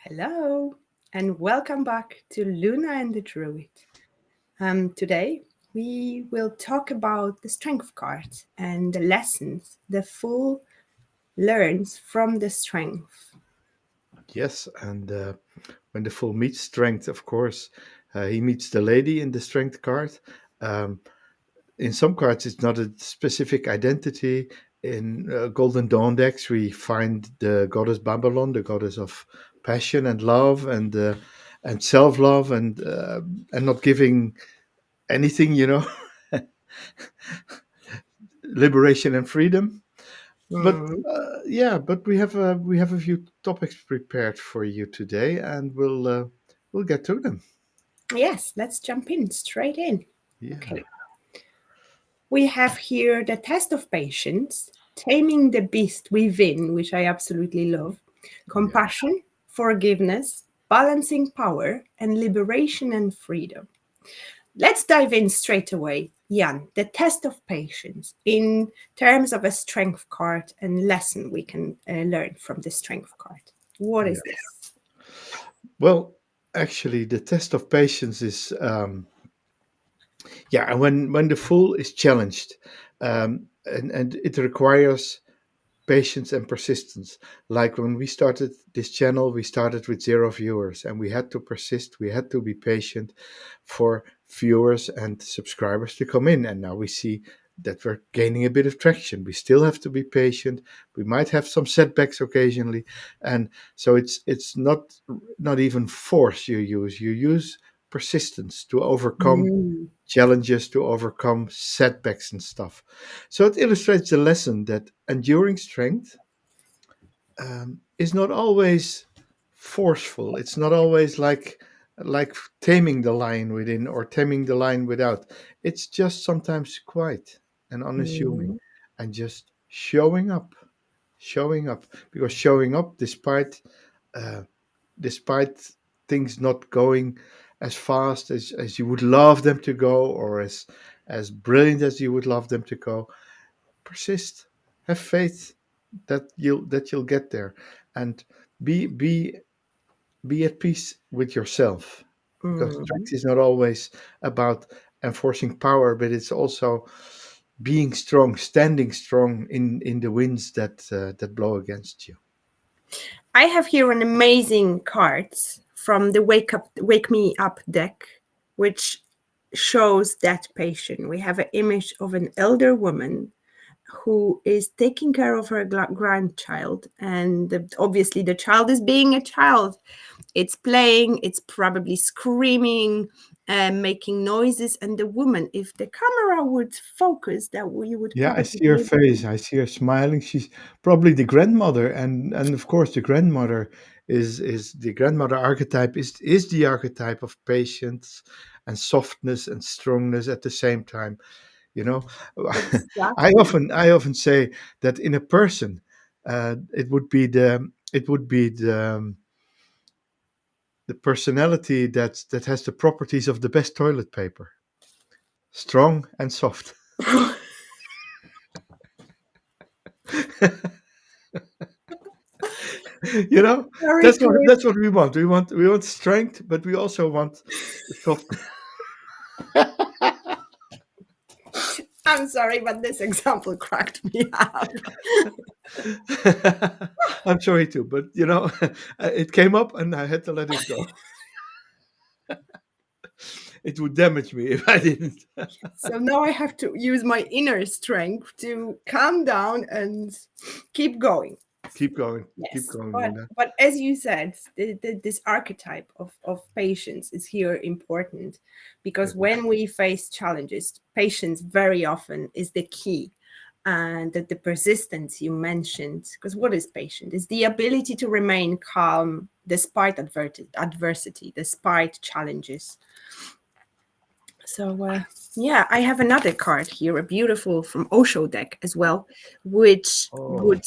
Hello, and welcome back to Luna and the Druid. Today, we will talk about the Strength card and the lessons the Fool learns from the Strength. Yes, and when the fool meets strength, of course, he meets the lady in the strength card. Um, in some cards, it's not a specific identity. In Golden Dawn decks, we find the goddess Babylon, the goddess of passion and love and self love and not giving anything, liberation and freedom. But Hmm. but we have a few topics prepared for you today, and we'll get to them. Yes, let's jump in straight in. Yeah, Okay, we have here the test of patience, taming the beast within, which I absolutely love, yeah, compassion, forgiveness, balancing power, and liberation and freedom. Let's dive in straight away. Jan, the test of patience in terms of a strength card and lesson we can learn from the strength card. What yeah. is this? Well, actually, the test of patience is and when the fool is challenged, and it requires patience and persistence. Like when we started this channel, we started with 0 viewers and we had to persist, we had to be patient for viewers and subscribers to come in. And now we see that we're gaining a bit of traction. We still have to be patient. We might have some setbacks occasionally. And so it's not even force you use. You use persistence to overcome Mm. challenges, to overcome setbacks and stuff. So it illustrates the lesson that enduring strength is not always forceful. It's not always like taming the lion within or taming the lion without. It's just sometimes quiet and unassuming, Mm. and just showing up, because showing up uh, despite things not going as fast as you would love them to go, or as brilliant as you would love them to go. Persist, have faith that you'll get there, and be be be at peace with yourself, because Mm. strength is not always about enforcing power, but it's also being strong, standing strong in the winds that blow against you. I have here an amazing card from the Wake Me Up deck, which shows that patient. We have an image of an elder woman who is taking care of her grandchild, and obviously the child is being a child. It's playing, it's probably screaming and making noises, and the woman, if the camera would focus, that you would Yeah, I probably see be her able to. face. I see her smiling. She's probably the grandmother, and of course, the grandmother is the grandmother archetype is the archetype of patience and softness and strongness at the same time. You know, Exactly. I often say that in a person, it would be the personality that has the properties of the best toilet paper, strong and soft. you know Very that's what good. that's what we want strength, but we also want soft. I'm sorry, but this example cracked me up. I'm sorry too, but it came up and I had to let it go. It would damage me if I didn't. So now I have to use my inner strength to calm down and keep going. Keep Yes, going, but Luna. as you said, this archetype of patience is here important, Yeah, because when we face challenges, patience very often is the key, and the persistence you mentioned. Because what is patience? It's the ability to remain calm despite adversity, despite challenges. So yeah, I have another card here, a beautiful from Osho deck as well, which oh, would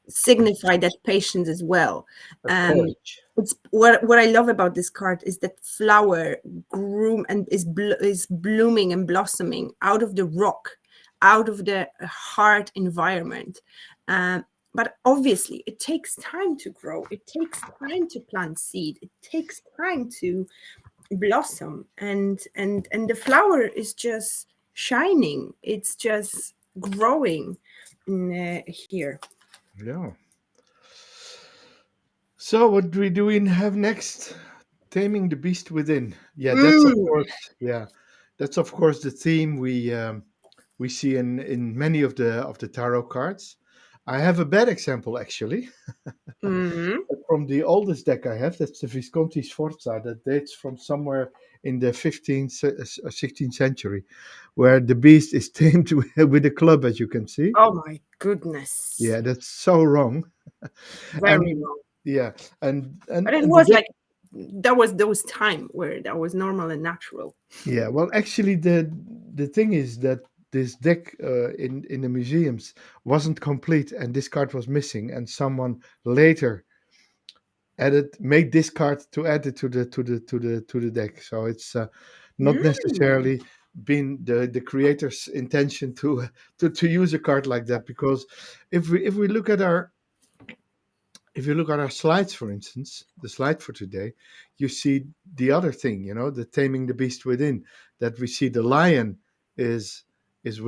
signify that patience as well. a Um, courage. it's what I love about this card is that flower groom and is blooming and blossoming out of the rock, out of the hard environment. Um, but obviously it takes time to grow, it takes time to plant seed, it takes time to blossom, and the flower is just shining, it's just growing here. Yeah. So what do we have next? Taming the Beast Within. Yeah, that's of Mm, course. Yeah, that's of course the theme we see in many of the tarot cards. I have a bad example actually mm, from the oldest deck I have. That's the Visconti Sforza that dates from somewhere in the 15th, 16th century, where the beast is tamed with a club, as you can see. oh my goodness, Yeah, that's so wrong. very And wrong. yeah, But it and the was deck. like, that was those time where that was normal and natural. Yeah, well, actually, the thing is that this deck in the museums wasn't complete, and this card was missing, and someone later made this card to add it to the deck. So it's not Mm. necessarily been the creator's intention to use a card like that, because if we look at our if you look at our slides, for instance, the slide for today, you see the other thing, the Taming the Beast Within, that we see the lion is is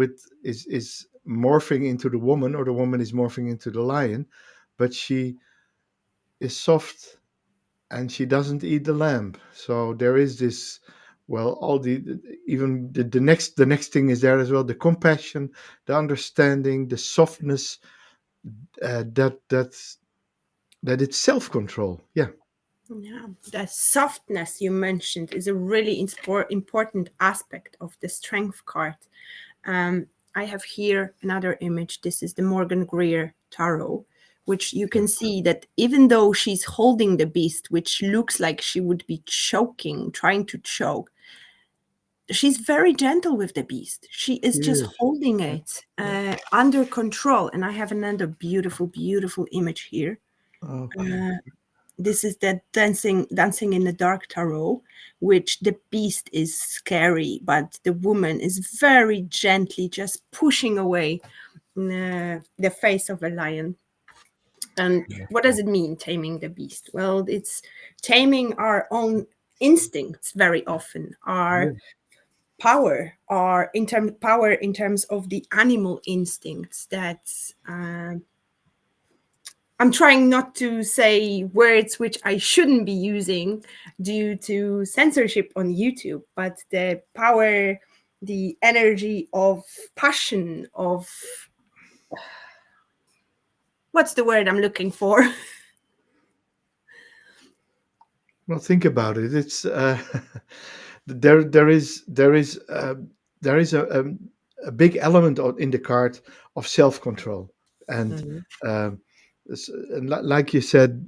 morphing into the woman, or the woman is morphing into the lion, but she is soft and she doesn't eat the lamb. So there is this, well, all even the next thing is there as well: the compassion, the understanding, the softness, that it's self control. Yeah. Yeah, the softness you mentioned is a really important aspect of the strength card. Um, I have here another image. This is the Morgan Greer tarot, which you Yeah. can see that even though she's holding the beast, which looks like she would be choking, trying to choke, she's very gentle with the beast. She is She just is. holding Yeah. it Yeah. under control. And I have another beautiful, beautiful image here. Okay. Uh, this is the dancing in the dark tarot, which the beast is scary, but the woman is very gently just pushing away the face of a lion. And what does it mean, taming the beast? Well, it's taming our own instincts very often, our Yes. power in terms of the animal instincts that I'm trying not to say words which I shouldn't be using due to censorship on YouTube, but the power, the energy of passion, of what's the word I'm looking for? Well, think about it. It's there. There is a big element in the card of self control, and Mhm. um, like you said,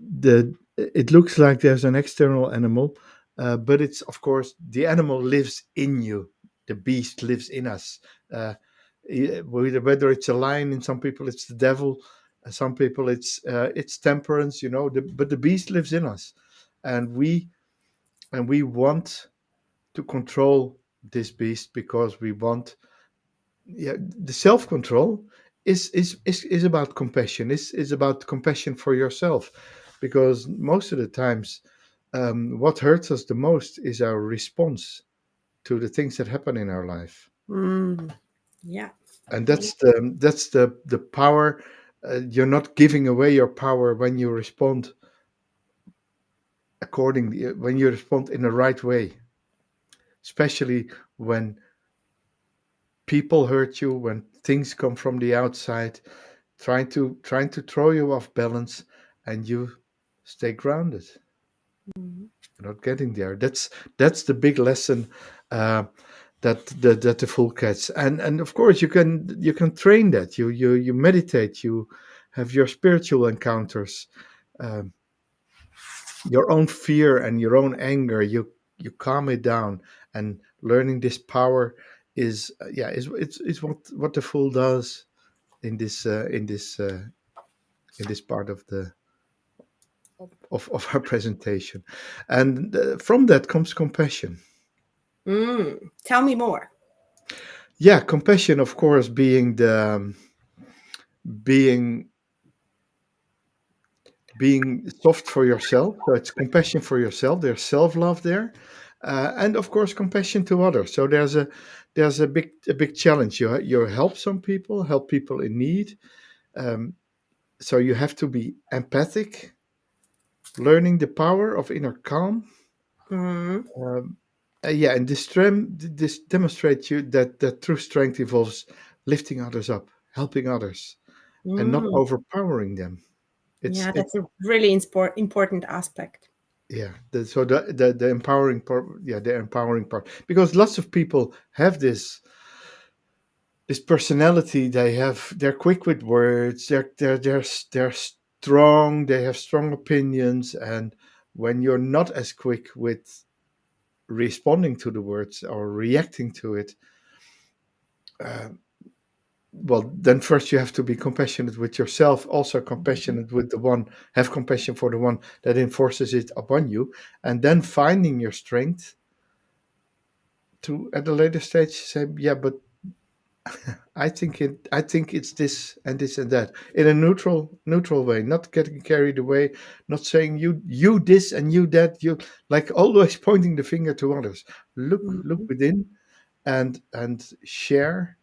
it looks like there's an external animal, but it's of course the animal lives in you. The beast lives in us. Uh, whether it's a lion, in some people it's the devil, some people it's temperance. But the beast lives in us, and we want to control this beast because we want, yeah, the self control is about compassion, is about compassion for yourself, because most of the times what hurts us the most is our response to the things that happen in our life. Mm, yeah. And Yeah. that's the power. You're not giving away your power when you respond accordingly, when you respond in the right way, especially when people hurt you, when things come from the outside, trying to throw you off balance, and you stay grounded. Mhm. You're not getting there. That's the big lesson, uh, that the fool gets. And of course you can train that. You meditate. You have your spiritual encounters, um, your own fear and your own anger. You calm it down, and learning this power is, yeah, is what the fool does in this part of our presentation. And from that comes compassion. Tell me more. Yeah, compassion, of course, being being soft for yourself. So it's compassion for yourself. There's self-love there, and of course compassion to others. So there's a big challenge. You help some people, help people in need. Um, so you have to be empathic, learning the power of inner calm. Mm, Um, yeah, and this demonstrates you that true strength involves lifting others up, helping others, and not mm. overpowering them. Yeah, It's that's a really important aspect. Yeah, so the empowering part, yeah, the empowering part, because lots of people have this personality. They're quick with words. They're strong. They have strong opinions, and when you're not as quick with responding to the words or reacting to it, uh, well, then first you have to be compassionate with yourself, also compassionate with the one, have compassion for the one that enforces it upon you, and then finding your strength to at a later stage say, yeah, but I think it's this and this and that in a neutral way, not getting carried away, not saying you this and you that, you like always pointing the finger to others. Look Mm. within and share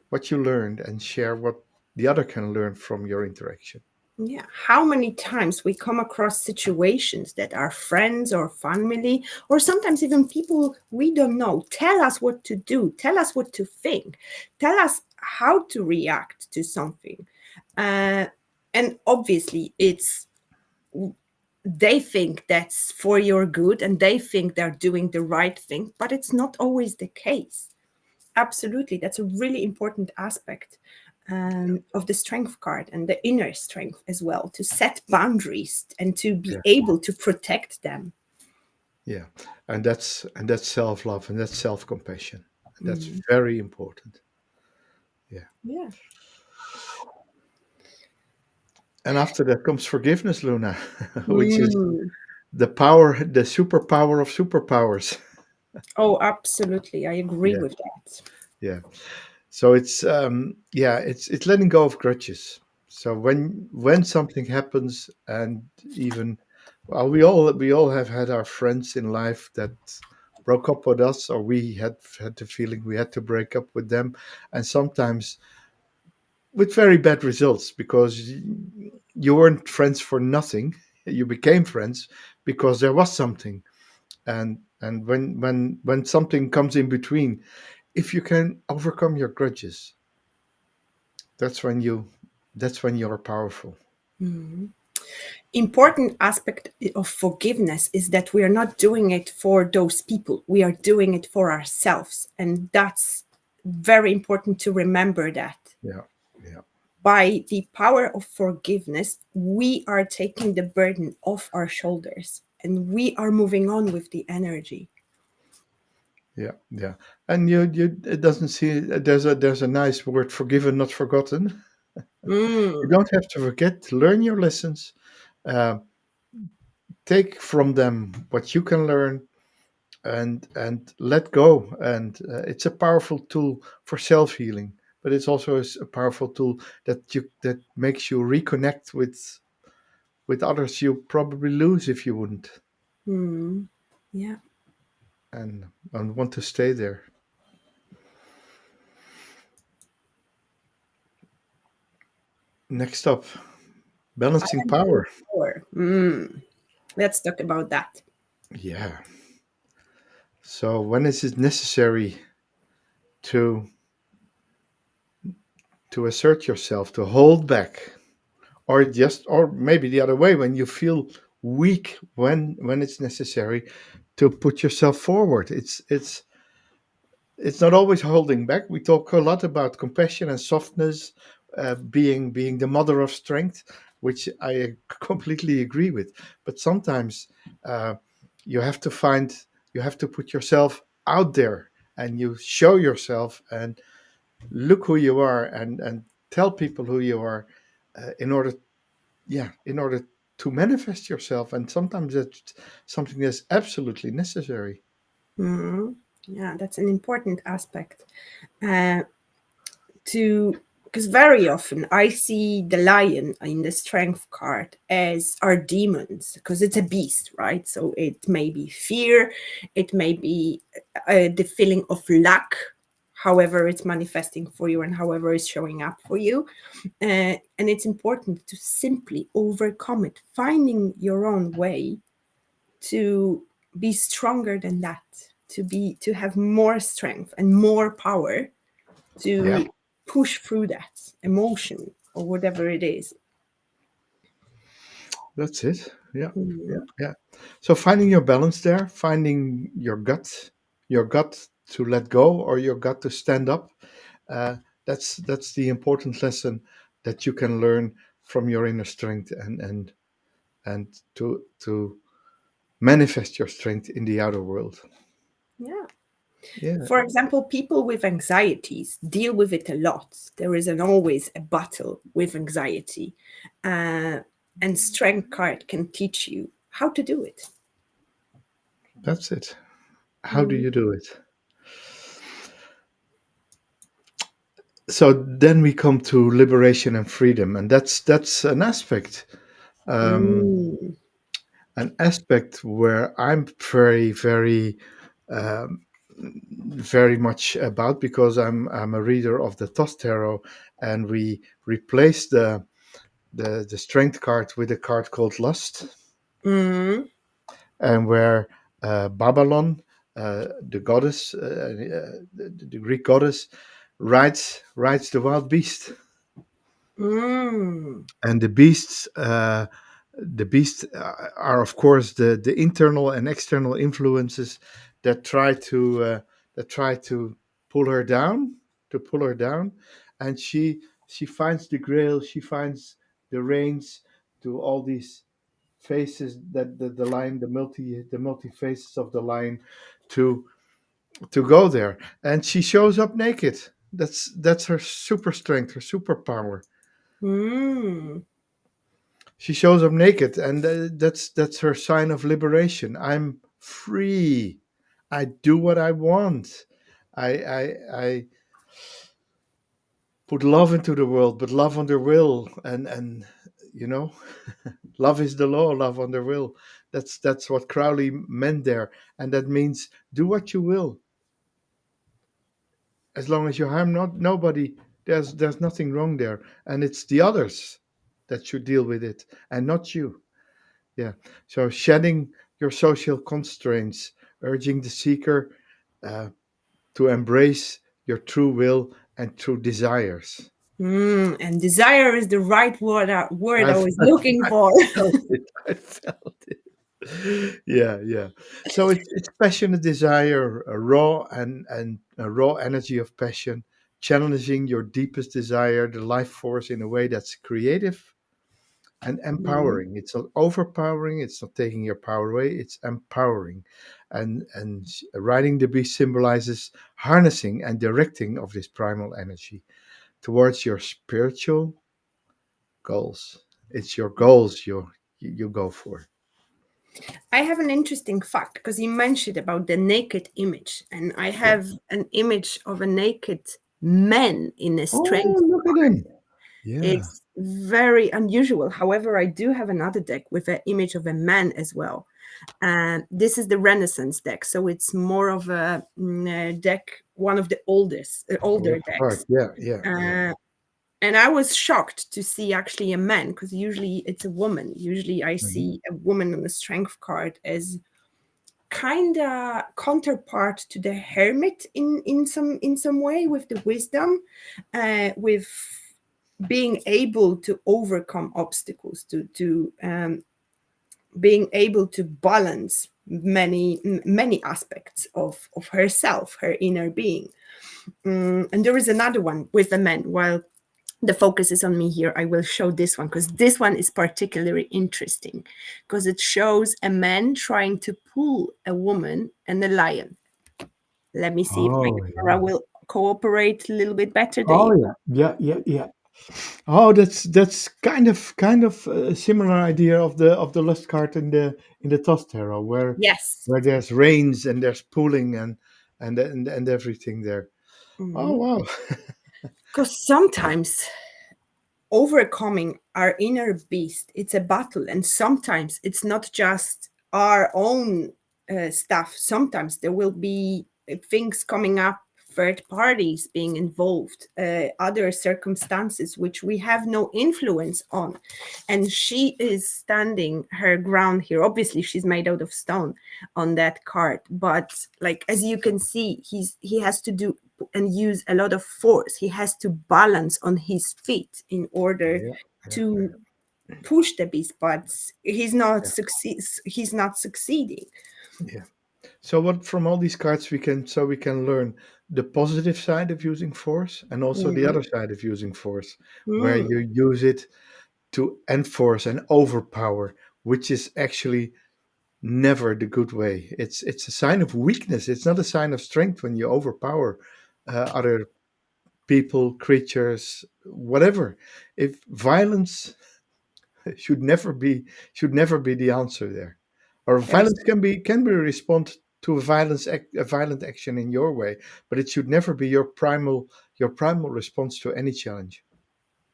what you learned and share what the other can learn from your interaction. Yeah, how many times we come across situations that our friends or family, or sometimes even people we don't know, tell us what to do, tell us what to think, tell us how to react to something. Uh, and obviously, they think that's for your good and they think they're doing the right thing, but it's not always the case. Absolutely, that's a really important aspect of the strength card and the inner strength as well, to set boundaries and to be Yeah, able to protect them. yeah, and that's self-love and that's self-compassion, and that's Mm. very important. Yeah. Yeah. And after that comes forgiveness, Luna, which is Mm. the superpower of superpowers. Oh, absolutely. I agree Yeah, with that. yeah. So it's letting go of grudges. So when something happens, and even well, we all have had our friends in life that broke up with us, or we had the feeling we had to break up with them, and sometimes with very bad results because you weren't friends for nothing. You became friends because there was something, and when something comes in between, if you can overcome your grudges, that's when you're powerful. Mhm. Important aspect of forgiveness is that we are not doing it for those people. We are doing it for ourselves. And that's very important to remember that. Yeah, yeah, By the power of forgiveness, we are taking the burden off our shoulders and we are moving on with the energy. yeah, yeah. And you it doesn't see there's a nice word, forgiven not forgotten. You Mm, don't have to forget, learn your lessons, uh, take from them what you can learn, and let go. And it's a powerful tool for self-healing, but it's also a powerful tool that makes you reconnect with others you probably lose if you wouldn't, mm, yeah. and want to stay there. Next up, balancing Balancing power. power. Mm, let's talk about that. Yeah. So when is it necessary to assert yourself, to hold back, or maybe the other way, when you feel weak, when it's necessary to put yourself forward. It's not always holding back. We talk a lot about compassion and softness, being the mother of strength, which I completely agree with. But sometimes uh, you have to find, you have to put yourself out there, and you show yourself and look who you are, and tell people who you are, in order, yeah, in order to manifest yourself. And sometimes that's something that's absolutely necessary. Mm, yeah, that's an important aspect. Uh, to because very often I see the lion in the strength card as our demons, because it's a beast, right? So it may be fear, it may be the feeling of lack, however it's manifesting for you and however it's showing up for you. And it's important to simply overcome it, finding your own way to be stronger than that, to have more strength and more power Yeah, to push through that emotion or whatever it is. that's it. Yeah, yeah, Mm. yeah. So finding your balance there, finding your gut to let go or your gut to stand up. Uh, that's the important lesson that you can learn from your inner strength and to manifest your strength in the outer world. Yeah. Yeah, For example, people with anxieties deal with it a lot. There isn't always a battle with anxiety. Uh, and Strength card can teach you how to do it. that's it. How do Mm. you do it? So then we come to liberation and freedom, and that's um, Mm. an aspect where I'm um, very much about because I'm a reader of the Toss Tarot, and we replaced the strength card with a card called Lust, Mm. and where Babylon, the goddess, the Greek goddess, rides the wild beast, Mm. and the beasts are of course the internal and external influences that try to pull her down, and she finds the grail, she finds the reins to all these faces that the line, the multi faces of the line, to go there, and she shows up naked. That's her super strength, her superpower. Mm. She shows up naked, and that's her sign of liberation. I'm free. I do what I want. I put love into the world, but love under will, and you know, love is the law. Love under will. That's what Crowley meant there, and that means do what you will, as long as you harm not nobody. There's nothing wrong there, and it's the others that should deal with it, and not you. Yeah. So shedding your social constraints, urging the seeker to embrace your true will and true desires. And desire is the right word I I've, was looking I for. felt it. I felt it. Yeah, yeah. So it's passionate desire, a raw and a raw energy of passion, challenging your deepest desire, the life force, in a way that's creative and Mm. empowering. It's not overpowering, it's not taking your power away, it's empowering. And riding the beast symbolizes harnessing and directing of this primal energy towards your spiritual goals. It's your goals you go for. I have an interesting fact because you mentioned about the naked image, and I Yeah. have an image of a naked man in a Oh, strength look at card. him. Yeah. It's very unusual. However, I do have another deck with an image of a man as well. And this is the Renaissance deck, so it's more of a deck, one of the older Older card. decks. Yeah, yeah, yeah. Uh, and I was shocked to see actually a man, because usually it's a woman. Usually I Mhm. see a woman on the strength card as kind of counterpart to the hermit in some way, with the wisdom, with being able to overcome obstacles, to being able to balance many aspects of herself, her inner being. And there is another one with a man. While the focus is on me here, I will show this one, because this one is particularly interesting, because it shows a man trying to pull a woman and a lion. Let me see if my Oh, camera yeah. will cooperate a little bit better there. Oh, yeah. Yeah, yeah, yeah. Oh, that's kind of a similar idea of the lust card in the Toss Tarot, Yes. where there's reins and there's pulling and everything there. Oh, Mhm. wow. Because sometimes overcoming our inner beast, it's a battle, and sometimes it's not just our own stuff. Sometimes there will be things coming up, third parties being involved, other circumstances which we have no influence on, and she is standing her ground here. Obviously she's made out of stone on that card, but like as you can see, he has to do and use a lot of force. He has to balance on his feet in order Yeah, yeah, to push the beast, but yeah, he's not succeeding. yeah. So what from all these cards we can learn the positive side of using force and also the Mm, other side of using force, where mm, you use it to enforce and overpower, which is actually never the good way. It's a sign of weakness. It's not a sign of strength when you overpower other people, creatures, whatever. If violence should never be should never be the answer there, or abs- violence can be a response to a violent action in your way, but it should never be your primal response to any challenge.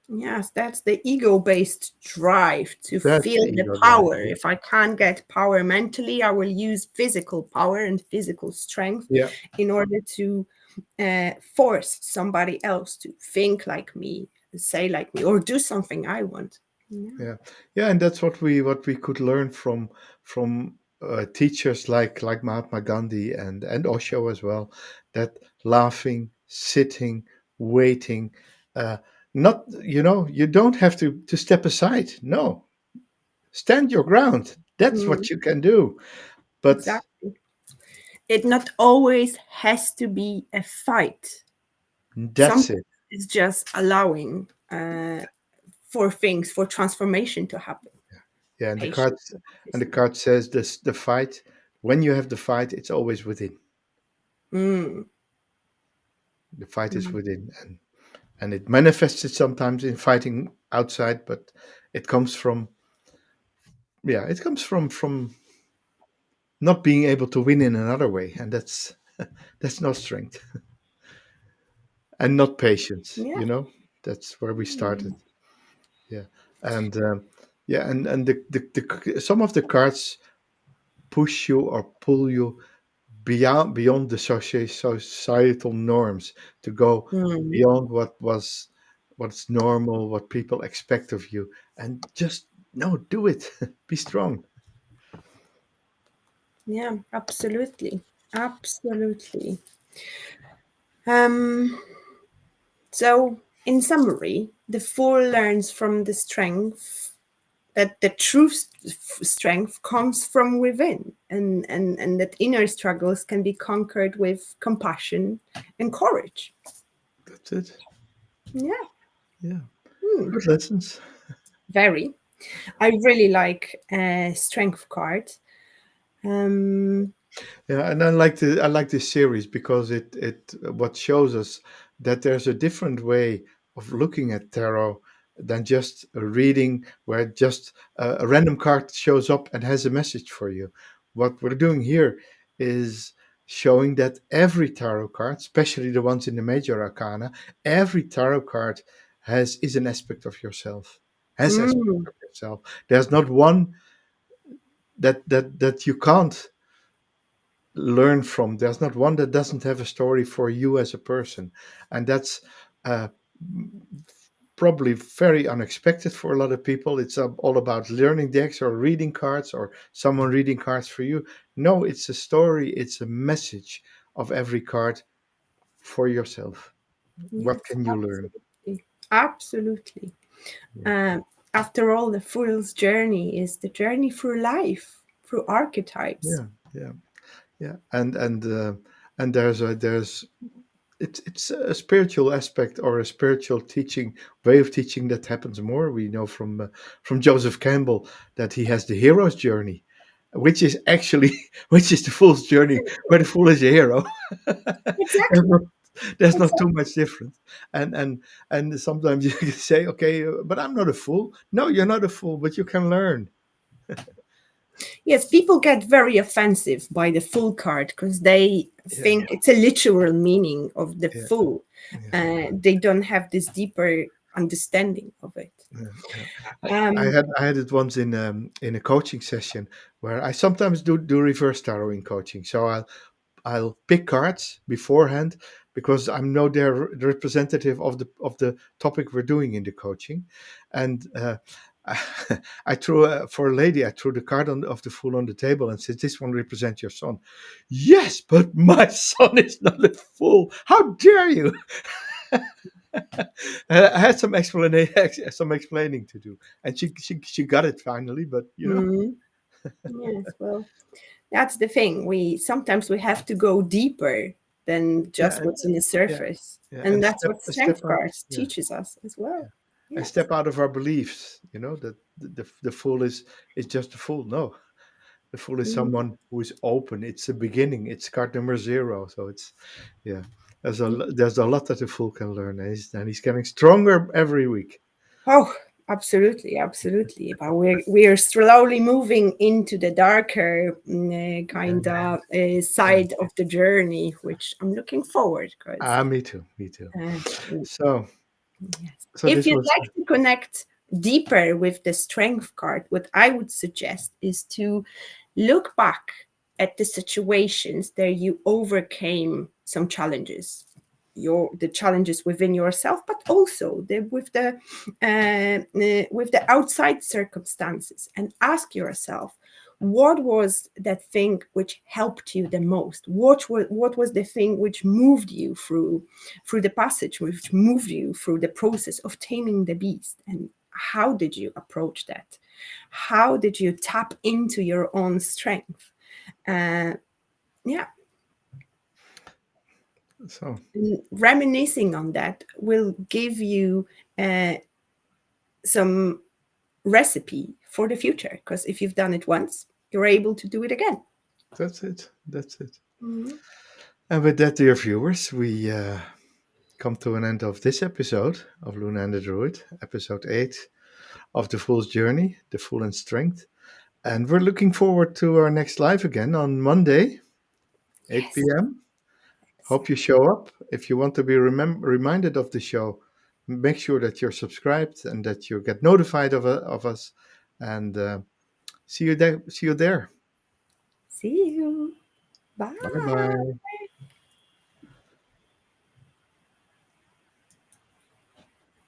yes, that's the ego-based drive to That's feel the the ego drive. power. If I can't get power mentally, I will use physical power and physical strength Yeah, in order to force somebody else to think like me, say like me, or do something I want. Yeah. yeah, yeah, and that's what we could learn from teachers like Mahatma Gandhi and Osho as well. That laughing, sitting, waiting, uh, not you don't have to step aside. No, stand your ground. That's Mm, what you can do. But exactly. It not always has to be a fight. that's Sometimes it. it's just allowing for things, for transformation to happen. Yeah, Patience. and the card says this: the fight. When you have the fight, it's always within. Mm, The fight is mm. within, and it manifests it sometimes in fighting outside, but it comes from it comes from not being able to win in another way, and that's not strength and not patience. Yeah. That's where we started. Yeah, and and some of the cards push you or pull you beyond the societal norms to go Mm, beyond what's normal, what people expect of you, and just no, do it. Be strong. yeah, absolutely. Absolutely. Um, so, in summary, the fool learns from the strength that the true strength comes from within, and that inner struggles can be conquered with compassion and courage. That's it. Yeah. Yeah, Hmm. good lessons. Very. I really like strength cards. Um, Yeah, and I like this series because it what shows us that there's a different way of looking at tarot than just a reading where just a random card shows up and has a message for you. What we're doing here is showing that every tarot card, especially the ones in the major arcana, every tarot card has is an aspect of yourself. Has aspect mm, of yourself. There's not one that you can't learn from. There's not one that doesn't have a story for you as a person, and that's uh, probably very unexpected for a lot of people. It's all about learning decks or reading cards or someone reading cards for you. No, it's a story. It's a message of every card for yourself. What yes, can you learn? absolutely. Absolutely. Yeah, Um, After all, the fool's journey is the journey through life, through archetypes. yeah, yeah, yeah. And there's it's a spiritual aspect or a spiritual teaching way of teaching that happens more. We know from Joseph Campbell that he has the hero's journey, which is actually which is the fool's journey, where the fool is a hero. there's Exactly. not there's not too Exactly. much difference. And sometimes you can say, okay, but I'm not a fool. No, you're not a fool, but you can learn. Yes, people get very offensive by the full card because they Yeah, think it's a literal meaning of the yeah, full. yeah, They don't have this deeper understanding of it. yeah, yeah. I Um, had I had it once in a coaching session where I sometimes do reverse tarot in coaching. So I'll pick cards beforehand because I'm no there the representative of the topic we're doing in the coaching, and I threw for a lady. I threw the card of the fool on the table and said, "This one represents your son." Yes, but my son is not a fool. How dare you? I had some explanation, some explaining to do, and she got it finally. But mm, yes, well, that's the thing. We have to go deeper than yeah, just what's on the yeah, surface, yeah, and and that's what a step strength out, cards yeah, teaches us as yeah, well. and Yes. step out of our beliefs. That the fool is just a fool. No, the fool is Mm, someone who is open. It's a beginning. It's card number 0. So it's yeah. mm. There's a lot that the fool can learn, and he's getting stronger every week. Oh, absolutely, absolutely. But we're slowly moving into the darker kind And of yeah. side of the journey, which I'm looking forward because Me too. Me too. uh, So yes. so If this you'd was like to connect deeper with the strength card, what I would suggest is to look back at the situations that you overcame some challenges, the challenges within yourself, but also with the outside circumstances, and ask yourself, what was that thing which helped you the most? What was the thing which moved you through the passage, which moved you through the process of taming the beast? And how did you approach that? How did you tap into your own strength? Uh, yeah, so reminiscing on that will give you uh, some recipe for the future, because if you've done it once, you're able to do it again. that's it. That's it. Mhm. And with that, dear viewers, we come to an end of this episode of Luna and the Druid, episode 8 of The Fool's Journey, The Fool and Strength. And we're looking forward to our next live again on Monday, 8 Yes. p.m. Hope you show up. If you want to be reminded of the show, make sure that you're subscribed and that you get notified of us. And see you there. See you there. See you. Bye Bye. bye.